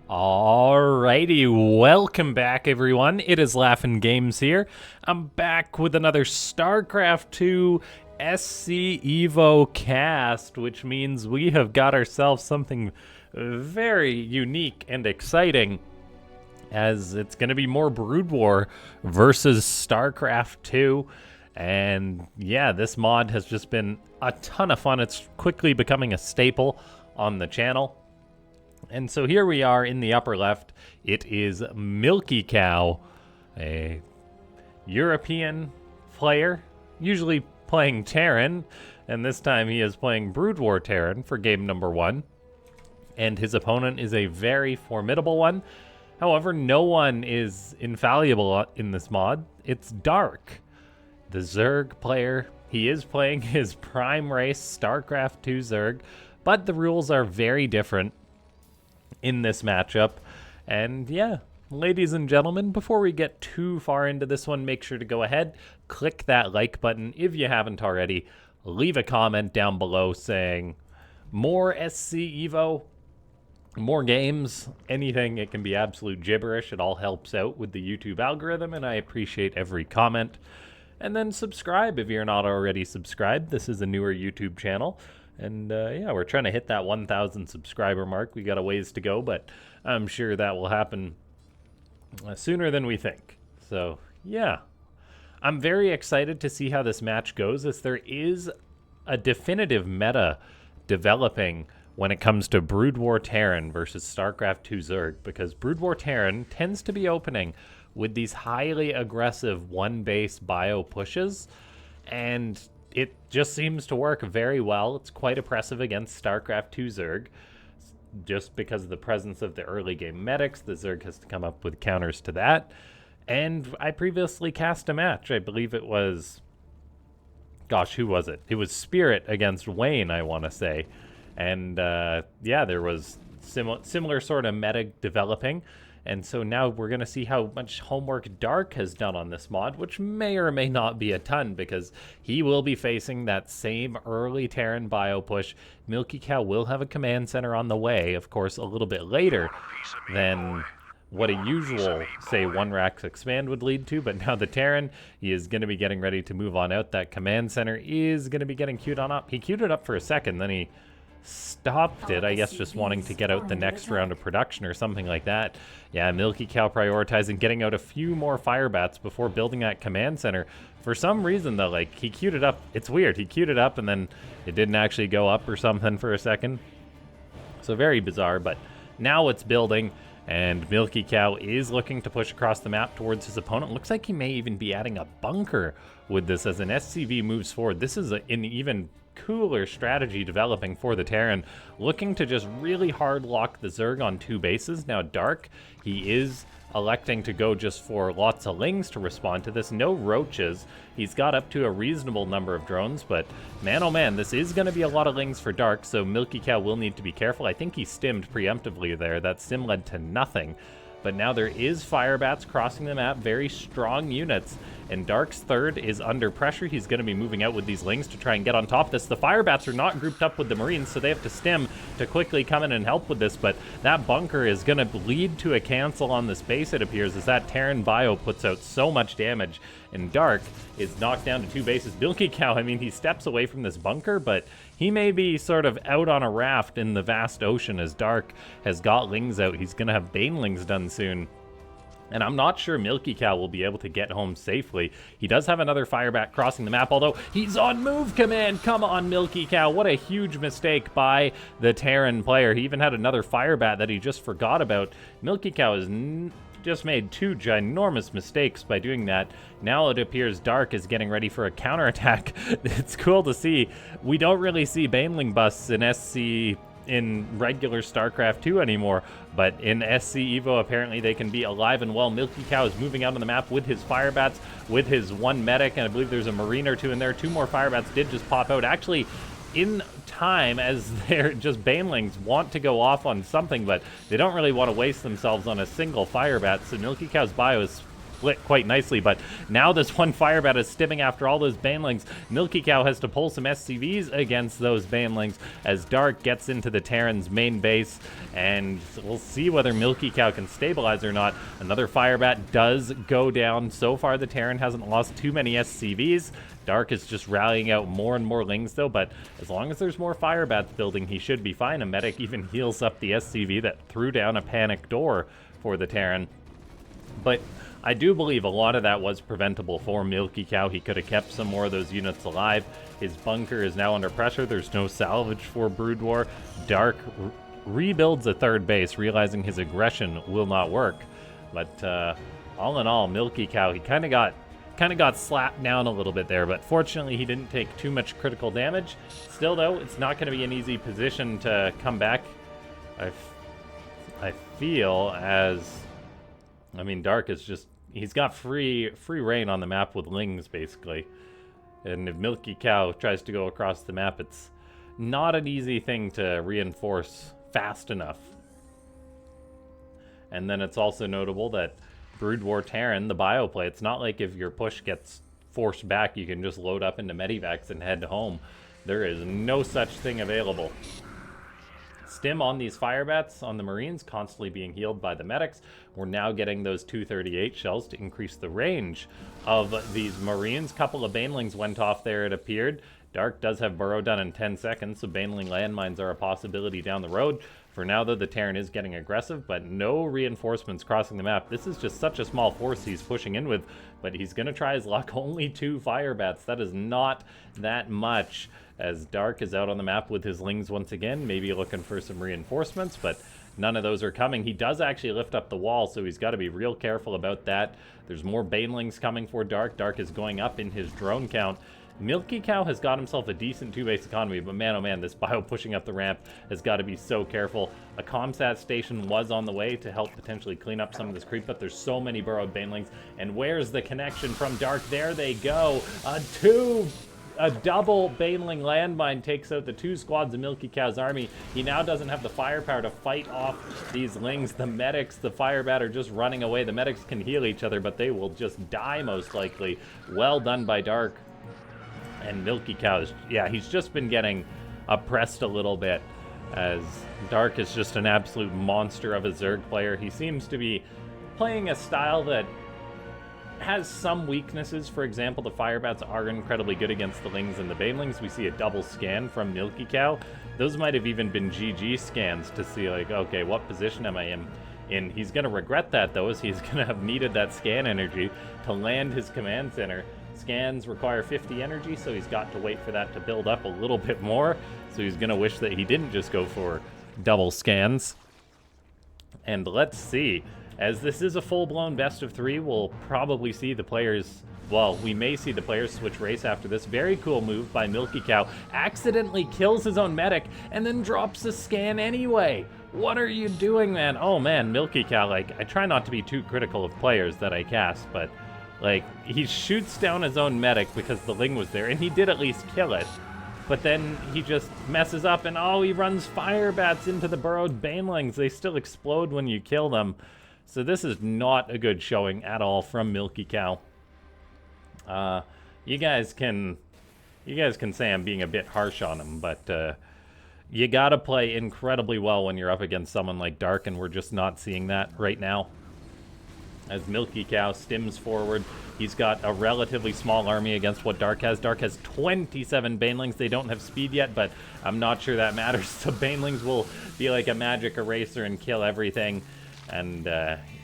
Alrighty, welcome back everyone. It is Laughin' Games here. I'm back with another Starcraft 2 SC Evo cast, which means we have got ourselves something very unique and exciting, as it's going to be more Brood War versus Starcraft 2. And yeah, this mod has just been a ton of fun. It's quickly becoming a staple on the channel. And so here we are in the upper left. It is Milkicow, a European player, usually playing Terran, and this time he is playing Brood War Terran for game number 1. And his opponent is a very formidable one. However, no one is infallible in this mod. It's Dark, the Zerg player. He is playing his prime race, StarCraft 2 Zerg, but the rules are very different in this matchup. And yeah, ladies and gentlemen, before we get too far into this one, make sure to go ahead, click that like button if you haven't already. Leave a comment down below saying more SC Evo, more games, anything. It can be absolute gibberish. It all helps out with the YouTube algorithm, and I appreciate every comment. And then subscribe if you're not already subscribed. This is a newer YouTube channel. And yeah, we're trying to hit that 1,000 subscriber mark. We got a ways to go, but I'm sure that will happen sooner than we think. So yeah, I'm very excited to see how this match goes, as there is a definitive meta developing when it comes to Brood War Terran versus StarCraft 2 Zerg, because Brood War Terran tends to be opening with these highly aggressive one-base bio pushes, and it just seems to work very well. It's quite oppressive against StarCraft 2 Zerg. Just because of the presence of the early game medics, the Zerg has to come up with counters to that. And I previously cast a match. I believe it was... Gosh, who was it? It was Spirit against Wayne, I want to say. And yeah, there was similar sort of meta developing. And so now we're going to see how much homework Dark has done on this mod, which may or may not be a ton, because he will be facing that same early Terran bio push. Milkicow will have a command center on the way, of course, a little bit later than what a usual, say, one Rax expand would lead to. But now the Terran, he is going to be getting ready to move on out. That command center is going to be getting queued on up. He queued it up for a second, then he stopped it, I guess, just wanting to get out the next round of production or something like that. Yeah, Milkicow prioritizing getting out a few more fire bats before building that command center. For some reason, though, like, he queued it up. It's weird. He queued it up and then it didn't actually go up or something for a second. So very bizarre, but now it's building, and Milkicow is looking to push across the map towards his opponent. Looks like he may even be adding a bunker with this as an SCV moves forward. This is an even cooler strategy developing for the Terran, looking to just really hard lock the Zerg on 2 bases. Now Dark, he is electing to go just for lots of Lings to respond to this. No Roaches. He's got up to a reasonable number of drones, but man oh man, this is going to be a lot of Lings for Dark, so Milkicow will need to be careful. I think he stimmed preemptively there. That stim led to nothing. But now there is fire bats crossing the map, very strong units, and Dark's third is under pressure. He's going to be moving out with these Lings to try and get on top of this. The fire bats are not grouped up with the Marines, so they have to stim to quickly come in and help with this, but that bunker is going to lead to a cancel on this base, it appears, as that Terran bio puts out so much damage, and Dark is knocked down to 2 bases. Milkicow, I mean, he steps away from this bunker, but he may be sort of out on a raft in the vast ocean, as Dark has got Lings out. He's going to have Banelings done soon. And I'm not sure Milkicow will be able to get home safely. He does have another firebat crossing the map, although he's on move command. Come on, Milkicow. What a huge mistake by the Terran player. He even had another firebat that he just forgot about. Milkicow has just made 2 ginormous mistakes by doing that. Now it appears Dark is getting ready for a counterattack. It's cool to see. We don't really see Baneling busts in SC in regular StarCraft 2 anymore, but in SC Evo apparently they can be alive and well. Milkicow is moving out on the map with his firebats, with his 1 medic, and I believe there's a Marine or 2 in there. 2 more firebats did just pop out, actually in time, as they're just Banelings want to go off on something, but they don't really want to waste themselves on a single firebat. So Milkicow's bio is split quite nicely, but now this one Firebat is stimming after all those Banelings. Milkicow has to pull some SCVs against those Banelings as Dark gets into the Terran's main base, and we'll see whether Milkicow can stabilize or not. Another Firebat does go down. So far, the Terran hasn't lost too many SCVs. Dark is just rallying out more and more Lings, though, but as long as there's more Firebats building, he should be fine. A medic even heals up the SCV that threw down a panic door for the Terran. But I do believe a lot of that was preventable for Milkicow. He could have kept some more of those units alive. His bunker is now under pressure. There's no salvage for Brood War. Dark rebuilds a third base, realizing his aggression will not work. But all in all, Milkicow, he kind of got slapped down a little bit there, but fortunately he didn't take too much critical damage. Still, though, it's not going to be an easy position to come back. I feel as... I mean, Dark is just... He's got free reign on the map with Lings, basically. And if Milkicow tries to go across the map, it's not an easy thing to reinforce fast enough. And then it's also notable that Brood War Terran, the bioplay, it's not like if your push gets forced back, you can just load up into Medivacs and head home. There is no such thing available. Stim on these Firebats on the Marines, constantly being healed by the medics. We're now getting those 238 shells to increase the range of these Marines. Couple of Banelings went off there, it appeared. Dark does have burrow done in 10 seconds, so Baneling landmines are a possibility down the road. For now, though, the Terran is getting aggressive, but no reinforcements crossing the map. This is just such a small force he's pushing in with, but he's going to try his luck. Only 2 Firebats. That is not that much, as Dark is out on the map with his Lings once again, maybe looking for some reinforcements, but none of those are coming. He does actually lift up the wall, so he's got to be real careful about that. There's more Banelings coming for Dark. Dark is going up in his drone count. Milkicow has got himself a decent 2-base economy, but man, oh man, this bio pushing up the ramp has got to be so careful. A comsat station was on the way to help potentially clean up some of this creep, but there's so many burrowed Banelings. And where's the connection from Dark? There they go. A double Baneling landmine takes out the 2 squads of Milkicow's army. He now doesn't have the firepower to fight off these Lings. The medics, the Firebat are just running away. The medics can heal each other, but they will just die most likely. Well done by Dark. And Milkicow, yeah, he's just been getting oppressed a little bit, as Dark is just an absolute monster of a Zerg player. He seems to be playing a style that has some weaknesses. For example, the Firebats are incredibly good against the Lings and the Banelings. We see a double scan from Milkicow. Those might have even been GG scans to see, like, okay, what position am I in? He's going to regret that, though, as he's going to have needed that scan energy to land his command center. Scans require 50 energy, so he's got to wait for that to build up a little bit more. So he's going to wish that he didn't just go for double scans. And let's see. As this is a full-blown best-of-3, we'll probably see the players... Well, we may see the players switch race after this. Very cool move by Milkicow. Accidentally kills his own medic and then drops a scan anyway. What are you doing, man? Oh, man, Milkicow, like, I try not to be too critical of players that I cast, but... like, he shoots down his own medic because the Ling was there, and he did at least kill it. But then he just messes up, and oh, he runs Firebats into the burrowed Banelings. They still explode when you kill them. So this is not a good showing at all from Milkicow. You guys can say I'm being a bit harsh on him, but you gotta play incredibly well when you're up against someone like Dark, and we're just not seeing that right now. As Milkicow stims forward, he's got a relatively small army against what Dark has. Dark has 27 Banelings. They don't have speed yet, but I'm not sure that matters. So Banelings will be like a magic eraser and kill everything. And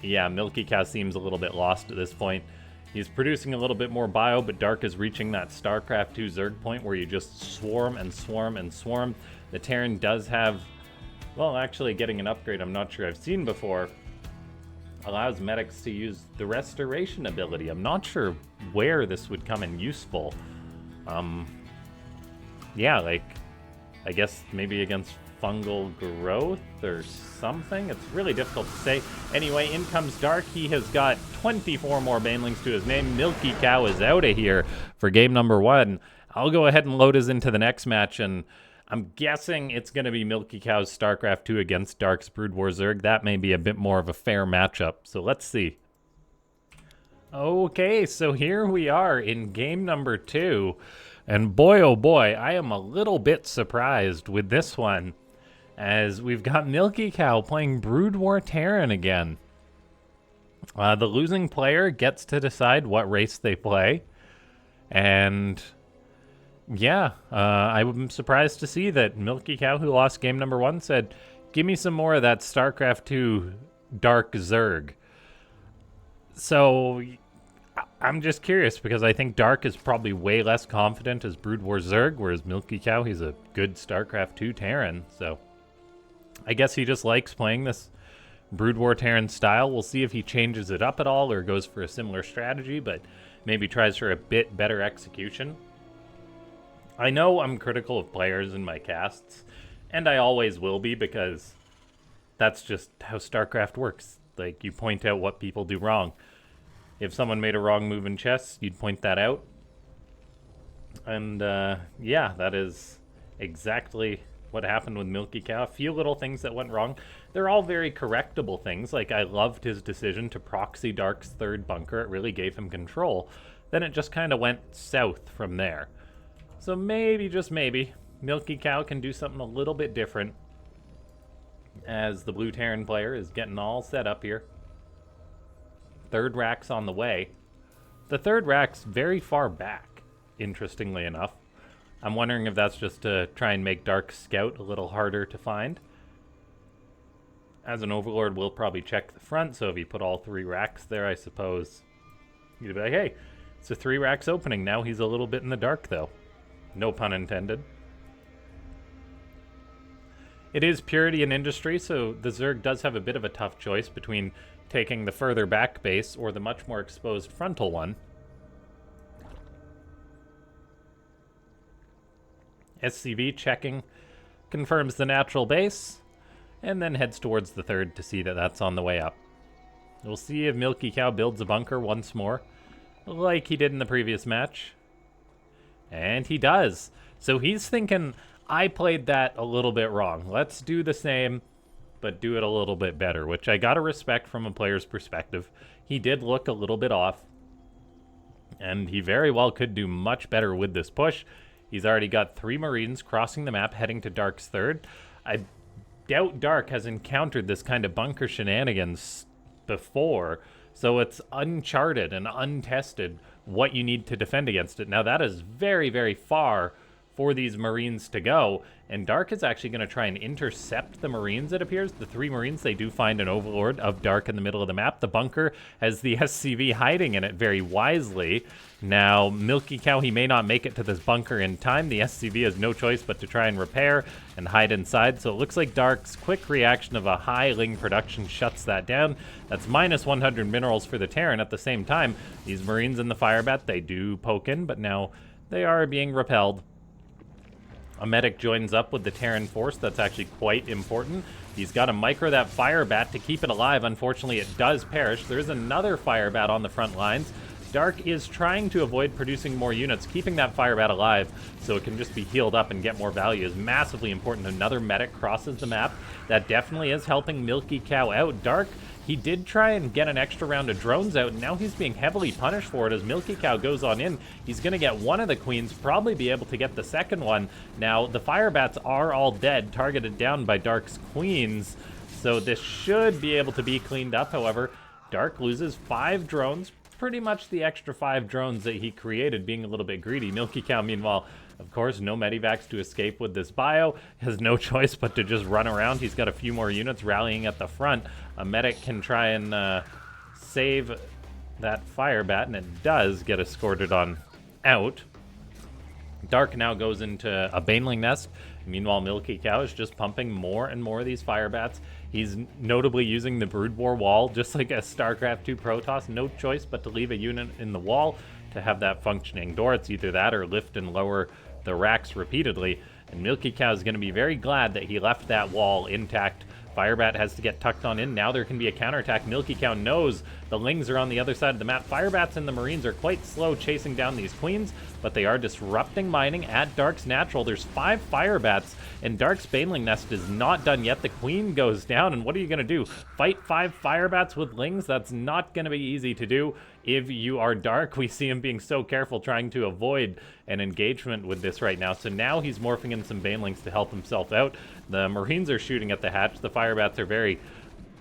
yeah, Milkicow seems a little bit lost at this point. He's producing a little bit more bio, but Dark is reaching that Starcraft 2 Zerg point where you just swarm and swarm and swarm. The Terran does have, well, actually getting an upgrade I'm not sure I've seen before. Allows medics to use the restoration ability. I'm not sure where this would come in useful. Yeah, like, I guess maybe against fungal growth or something. It's really difficult to say. Anyway, in comes Dark. He has got 24 more Banelings to his name. Milkicow is out of here for game number 1. I'll go ahead and load us into the next match, and I'm guessing it's going to be Milkicow's StarCraft 2 against Dark's Brood War Zerg. That may be a bit more of a fair matchup, so let's see. Okay, so here we are in game number 2. And boy, oh boy, I am a little bit surprised with this one, as we've got Milkicow playing Brood War Terran again. The losing player gets to decide what race they play. And yeah, I'm surprised to see that Milkicow, who lost game number 1, said, "Give me some more of that Starcraft 2 Dark Zerg." So I'm just curious, because I think Dark is probably way less confident as Brood War Zerg, whereas Milkicow, he's a good Starcraft 2 Terran. So I guess he just likes playing this Brood War Terran style. We'll see if he changes it up at all or goes for a similar strategy, but maybe tries for a bit better execution. I know I'm critical of players in my casts, and I always will be, because that's just how StarCraft works. Like, you point out what people do wrong. If someone made a wrong move in chess, you'd point that out. And yeah, that is exactly what happened with Milkicow. A few little things that went wrong. They're all very correctable things. Like, I loved his decision to proxy Dark's third bunker. It really gave him control. Then it just kind of went south from there. So maybe, just maybe, Milkicow can do something a little bit different, as the blue Terran player is getting all set up here. Third rack's on the way. The third rack's very far back, interestingly enough. I'm wondering if that's just to try and make Dark Scout a little harder to find. As an Overlord, we'll probably check the front, so if you put all 3 racks there, I suppose you'd be like, hey, it's a 3 racks opening. Now he's a little bit in the dark, though. No pun intended. It is Purity and Industry, so the Zerg does have a bit of a tough choice between taking the further back base or the much more exposed frontal one. SCV checking, confirms the natural base, and then heads towards the third to see that that's on the way up. We'll see if Milkicow builds a bunker once more, like he did in the previous match. And he does. So he's thinking, I played that a little bit wrong. Let's do the same, but do it a little bit better, which I gotta respect from a player's perspective. He did look a little bit off, and he very well could do much better with this push. He's already got 3 Marines crossing the map, heading to Dark's third. I doubt Dark has encountered this kind of bunker shenanigans before, so it's uncharted and untested what you need to defend against it. Now, that is very, very far for these Marines to go, and Dark is actually going to try and intercept the Marines, it appears. The 3 Marines, they do find an Overlord of Dark in the middle of the map. The bunker has the SCV hiding in it very wisely. Now, Milkicow, he may not make it to this bunker in time. The SCV has no choice but to try and repair and hide inside, so it looks like Dark's quick reaction of a high Ling production shuts that down. That's minus 100 minerals for the Terran. At the same time, these Marines in the Firebat, they do poke in, but now they are being repelled. A medic joins up with the Terran force. That's actually quite important. He's got to micro that Firebat to keep it alive. Unfortunately, it does perish. There is another Firebat on the front lines. Dark is trying to avoid producing more units. Keeping that Firebat alive so it can just be healed up and get more value is massively important. Another medic crosses the map. That definitely is helping Milkicow out. Dark, he did try and get an extra round of drones out, and now he's being heavily punished for it as Milkicow goes on in. He's going to get one of the queens, probably be able to get the second one. Now, the Firebats are all dead, targeted down by Dark's queens, so this should be able to be cleaned up. However, Dark loses 5 drones, pretty much the extra 5 drones that he created, being a little bit greedy. Milkicow, meanwhile, of course, no medivacs to escape with this bio, has no choice but to just run around. He's got a few more units rallying at the front. A medic can try and save that Firebat, and it does get escorted on out. Dark now goes into a Baneling nest. Meanwhile, Milkicow is just pumping more and more of these Firebats. He's notably using the Brood War wall, just like a StarCraft 2 Protoss. No choice but to leave a unit in the wall to have that functioning door. It's either that or lift and lower the racks repeatedly. And Milkicow is going to be very glad that he left that wall intact. Firebat has to get tucked on in. Now there can be a counterattack. Milkicow knows the Lings are on the other side of the map. Firebats and the Marines are quite slow chasing down these queens. but they are disrupting mining at Dark's natural. There's 5 fire bats, and Dark's baneling nest is not done yet. The queen goes down, and what are you going to do? Fight 5 fire bats with lings? That's not going to be easy to do if you are Dark. We see him being so careful trying to avoid an engagement with this right now. So now he's morphing in some banelings to help himself out. The Marines are shooting at the hatch. The fire bats are very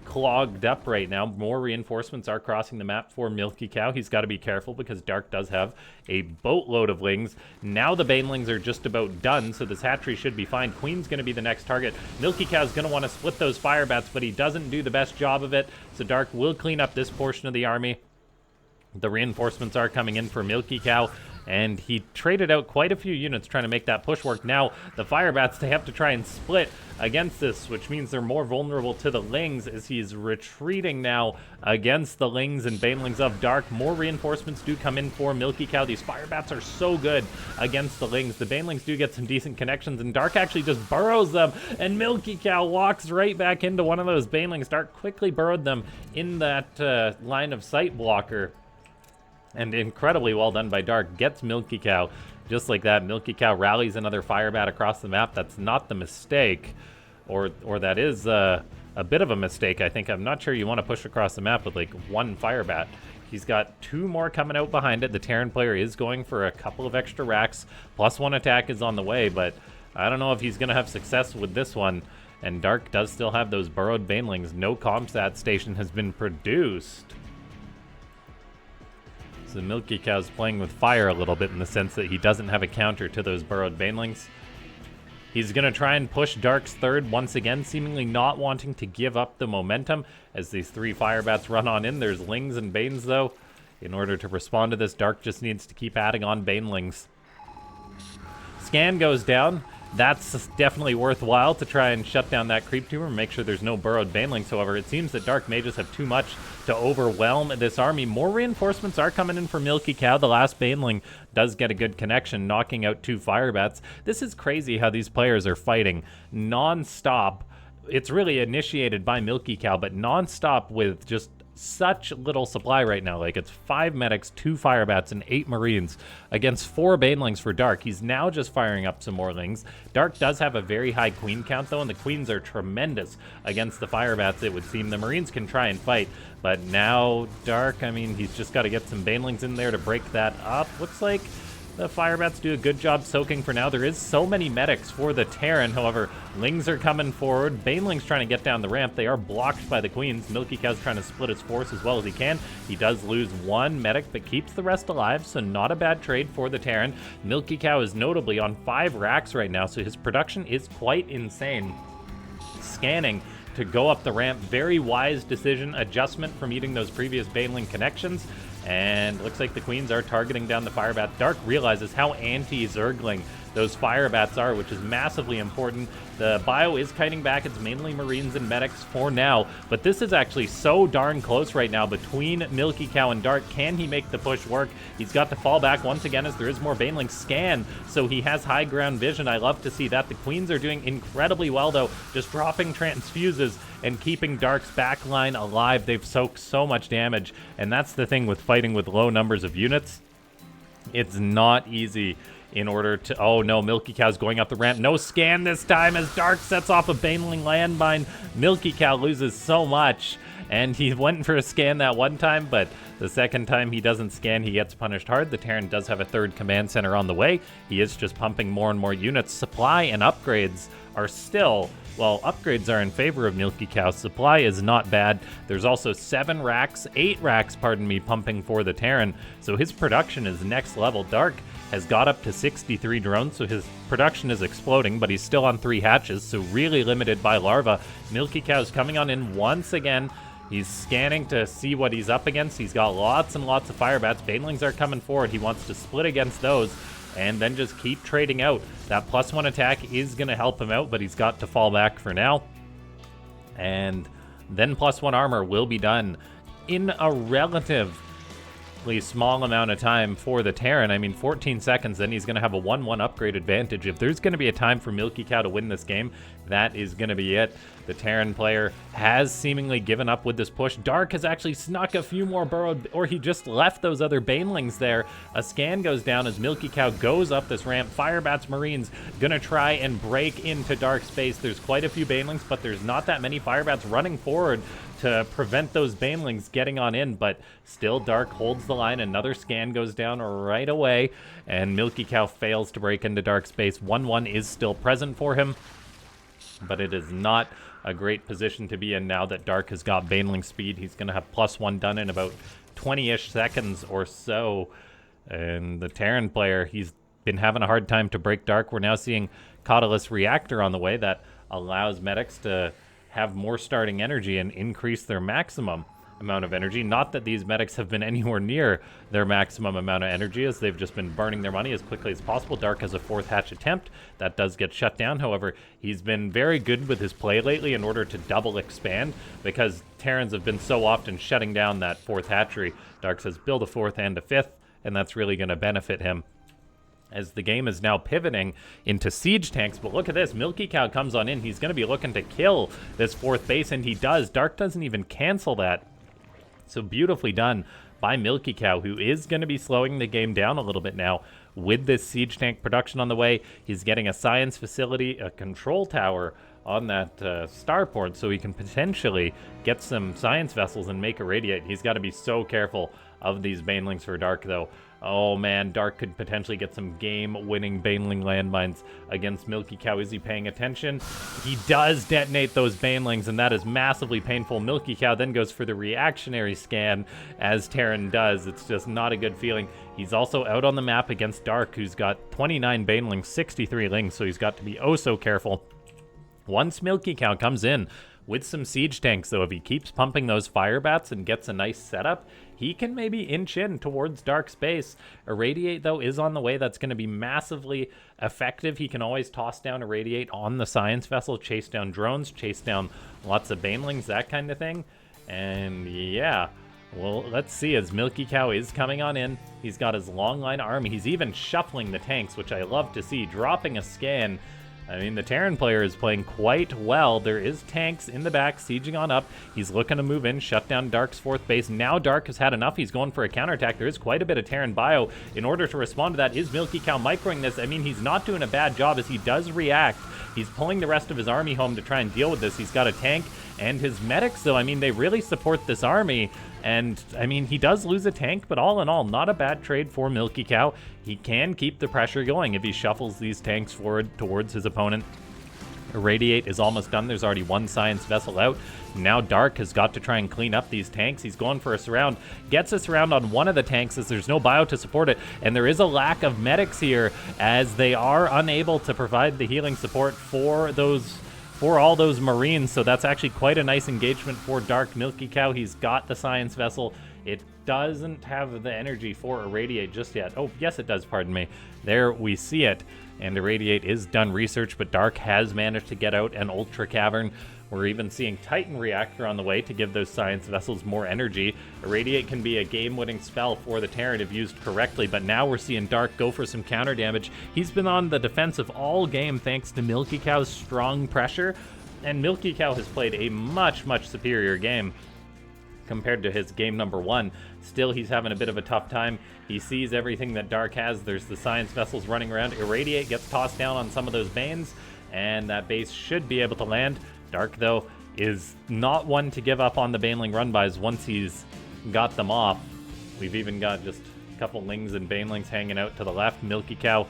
clogged up right now. More reinforcements are crossing the map for Milkicow. He's got to be careful because Dark does have a boatload of lings. Now the banelings are just about done, so this hatchery should be fine. Queen's going to be the next target. Milkicow's going to want to split those fire bats, but he doesn't do the best job of it, so Dark will clean up this portion of the army. The reinforcements are coming in for Milkicow, and he traded out quite a few units trying to make that push work. Now, the fire bats, they have to try and split against this, which means they're more vulnerable to the lings as he's retreating now against the lings and banelings of Dark. More reinforcements do come in for Milkicow. These fire bats are so good against the lings. The banelings do get some decent connections, and Dark actually just burrows them, and Milkicow walks right back into one of those banelings. Dark quickly burrowed them in that line of sight blocker. And incredibly well done by Dark. Gets Milkicow just like that. Milkicow rallies another fire bat across the map. That's not the mistake. Or that is a bit of a mistake, I think. I'm not sure you want to push across the map with, like, 1 fire bat. He's got 2 more coming out behind it. The Terran player is going for a couple of extra racks. +1 attack is on the way, but I don't know if he's going to have success with this one. And Dark does still have those burrowed banelings. No comsat station has been produced. So Milkicow's playing with fire a little bit in the sense that he doesn't have a counter to those burrowed banelings. He's going to try and push Dark's third once again, seemingly not wanting to give up the momentum as these 3 fire bats run on in. There's lings and banes, though. In order to respond to this, Dark just needs to keep adding on banelings. Scan goes down. That's definitely worthwhile to try and shut down that creep tumor and make sure there's no burrowed banelings. However, it seems that Dark may just have too much to overwhelm this army. More reinforcements are coming in for Milkicow. The last baneling does get a good connection, knocking out 2 fire bats. This is crazy how these players are fighting non-stop. It's really initiated by Milkicow, but non-stop with just such little supply right now. Like, it's 5 medics, 2 fire bats, and 8 marines against 4 banelings for Dark. He's now just firing up some more lings. Dark does have a very high queen count, though, and the queens are tremendous against the fire bats, it would seem. The marines can try and fight, but now Dark, I mean, he's just got to get some banelings in there to break that up. Looks like the fire bats do a good job soaking for now. There is so many medics for the Terran. However, lings are coming forward. Baneling's trying to get down the ramp. They are blocked by the queens. Milkicow's trying to split his force as well as he can. He does lose 1 medic, but keeps the rest alive, so not a bad trade for the Terran. Milkicow is notably on 5 racks right now, so his production is quite insane. Scanning to go up the ramp. Very wise decision. Adjustment from eating those previous baneling connections. And looks like the queens are targeting down the fire bat. Dark realizes how anti-Zergling those fire bats are, which is massively important. The bio is kiting back. It's mainly marines and medics for now, but this is actually so darn close right now between Milkicow and Dark. Can he make the push work? He's got to fall back once again as there is more baneling scan, so he has high ground vision. I love to see that. The queens are doing incredibly well, though, just dropping transfuses and keeping Dark's backline alive. They've soaked so much damage, and that's the thing with fighting with low numbers of units. It's not easy in order to... Oh no, Milkicow's going up the ramp. No scan this time as Dark sets off a baneling landmine. Milkicow loses so much, and he went for a scan that one time, but the second time he doesn't scan, he gets punished hard. The Terran does have a 3rd command center on the way. He is just pumping more and more units. Supply and upgrades are still... Well, upgrades are in favor of Milkicow. Supply is not bad. There's also 8 racks, pumping for the Terran. So his production is next level. Dark has got up to 63 drones, so his production is exploding, but he's still on 3 hatches, so really limited by larva. Milkicow's coming on in once again. He's scanning to see what he's up against. He's got lots and lots of fire bats. Banelings are coming forward. He wants to split against those and then just keep trading out. That +1 attack is going to help him out, but he's got to fall back for now. And then +1 armor will be done in a relatively small amount of time for the Terran. I mean, 14 seconds, then he's going to have a 1-1 upgrade advantage. If there's going to be a time for Milkicow to win this game, that is going to be it. The Terran player has seemingly given up with this push. Dark has actually snuck a few more burrowed, or he just left those other banelings there. A scan goes down as Milkicow goes up this ramp. Firebat's Marines gonna try and break into Dark space. There's quite a few banelings, but there's not that many Firebats running forward to prevent those banelings getting on in, but still Dark holds the line. Another scan goes down right away, and Milkicow fails to break into Dark space. 1-1 is still present for him, but it is not a great position to be in now that Dark has got baneling speed. He's going to have +1 done in about 20-ish seconds or so. And the Terran player, he's been having a hard time to break Dark. We're now seeing Cautelus Reactor on the way that allows medics to have more starting energy and increase their maximum amount of energy. Not that these medics have been anywhere near their maximum amount of energy, as they've just been burning their money as quickly as possible. Dark has a 4th hatch attempt. That does get shut down. However, he's been very good with his play lately in order to double expand, because Terrans have been so often shutting down that 4th hatchery. Dark says build a 4th and a 5th, and that's really going to benefit him, as the game is now pivoting into siege tanks. But look at this, Milkicow comes on in. He's going to be looking to kill this 4th base, and he does. Dark doesn't even cancel that. So beautifully done by Milkicow, who is going to be slowing the game down a little bit now with this siege tank production on the way. He's getting a science facility, a control tower on that starport, so he can potentially get some science vessels and make irradiate. He's got to be so careful of these banelings for Dark, though. Oh man, Dark could potentially get some game-winning baneling landmines against Milkicow. Is he paying attention? He does detonate those banelings, and that is massively painful. Milkicow then goes for the reactionary scan, as Terran does. It's just not a good feeling. He's also out on the map against Dark, who's got 29 banelings, 63 lings, so he's got to be oh so careful. Once Milkicow comes in with some siege tanks, though, if he keeps pumping those Firebats and gets a nice setup, he can maybe inch in towards Dark space. Irradiate, though, is on the way. That's going to be massively effective. He can always toss down Irradiate on the science vessel, chase down drones, chase down lots of banelings, that kind of thing. And yeah, well, let's see, as Milkicow is coming on in. He's got his long line army. He's even shuffling the tanks, which I love to see, dropping a scan. I mean, the Terran player is playing quite well. There is tanks in the back, sieging on up. He's looking to move in, shut down Dark's 4th base. Now Dark has had enough. He's going for a counterattack. There is quite a bit of Terran bio in order to respond to that. Is Milkicow microing this? I mean, he's not doing a bad job, as he does react. He's pulling the rest of his army home to try and deal with this. He's got a tank and his medics, though. I mean, they really support this army. And, I mean, he does lose a tank, but all in all, not a bad trade for Milkicow. He can keep the pressure going if he shuffles these tanks forward towards his opponent. Irradiate is almost done. There's already one science vessel out. Now Dark has got to try and clean up these tanks. He's going for a surround. Gets a surround on one of the tanks, as there's no bio to support it. And there is a lack of medics here, as they are unable to provide the healing support for all those Marines. So that's actually quite a nice engagement for Dark. Milkicow, he's got the science vessel. It doesn't have the energy for Irradiate just yet. Oh, yes it does, pardon me. There we see it. And Irradiate is done research, but Dark has managed to get out an Ultra Cavern. We're even seeing Titan Reactor on the way to give those science vessels more energy. Irradiate can be a game-winning spell for the Terran if used correctly, but now we're seeing Dark go for some counter damage. He's been on the defensive all game thanks to Milkicow's strong pressure, and Milkicow has played a much, much superior game compared to his game number 1. Still, he's having a bit of a tough time. He sees everything that Dark has. There's the science vessels running around. Irradiate gets tossed down on some of those banes, and that base should be able to land. Dark, though, is not one to give up on the baneling run-bys once he's got them off. We've even got just a couple lings and banelings hanging out to the left. Milkicow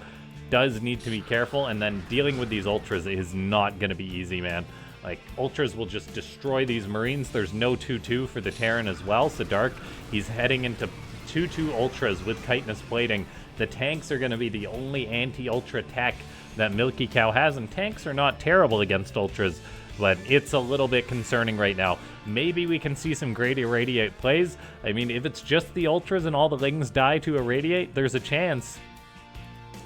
does need to be careful, and then dealing with these ultras is not going to be easy, man. Like, ultras will just destroy these Marines. There's no 2-2 for the Terran as well, so Dark, he's heading into 2-2 ultras with chitinous plating. The tanks are going to be the only anti-ultra tech that Milkicow has, and tanks are not terrible against ultras, but it's a little bit concerning right now. Maybe we can see some great Irradiate plays. I mean, if it's just the ultras and all the lings die to Irradiate, there's a chance.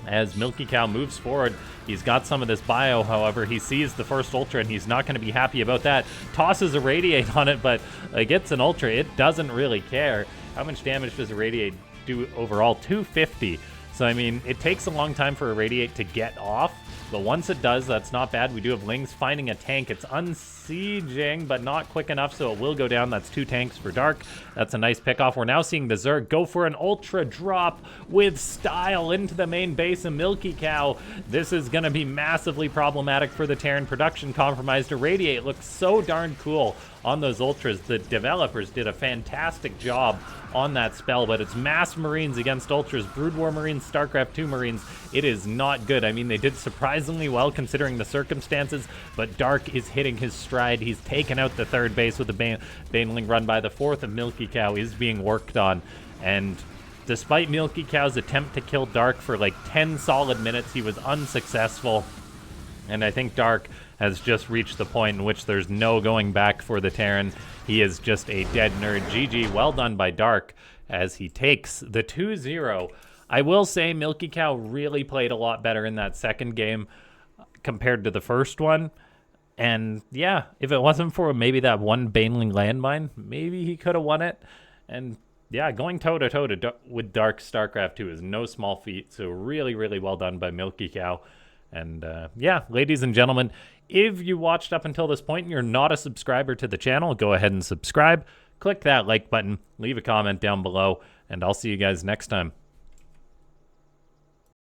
As Milkicow moves forward, he's got some of this bio, however, he sees the first Ultra and he's not going to be happy about that. Tosses Irradiate on it, but gets an Ultra. It doesn't really care. How much damage does Irradiate do overall? 250. So, I mean, it takes a long time for Irradiate to get off, But once it does, that's not bad. We do have Lings finding a tank. It's unsieging, but not quick enough, so it will go down. That's 2 tanks for Dark. That's a nice pickoff. We're now seeing the Zerg go for an ultra drop with style into the main base of Milkicow. This is going to be massively problematic for the Terran. Production compromised. Irradiate looks so darn cool on those ultras. The developers did a fantastic job on that spell, but it's mass Marines against ultras, Brood War Marines, Starcraft 2 Marines. It is not good. I mean, they did surprisingly well considering the circumstances, but Dark is hitting his stride. He's taken out the 3rd base with the Baneling run by. The 4th of Milkicow is being worked on, and despite Milkicow's attempt to kill Dark for like 10 solid minutes, he was unsuccessful. And I think Dark has just reached the point in which there's no going back for the Terran. He is just a dead nerd. GG, well done by Dark as he takes the 2-0. I will say Milkicow really played a lot better in that 2nd game compared to the 1st one. And yeah, if it wasn't for maybe that one Baneling landmine, maybe he could have won it. And yeah, going toe-to-toe with Dark StarCraft 2 is no small feat. So really, really well done by Milkicow. And yeah, ladies and gentlemen, if you watched up until this point and you're not a subscriber to the channel, go ahead and subscribe. Click that like button, leave a comment down below, and I'll see you guys next time.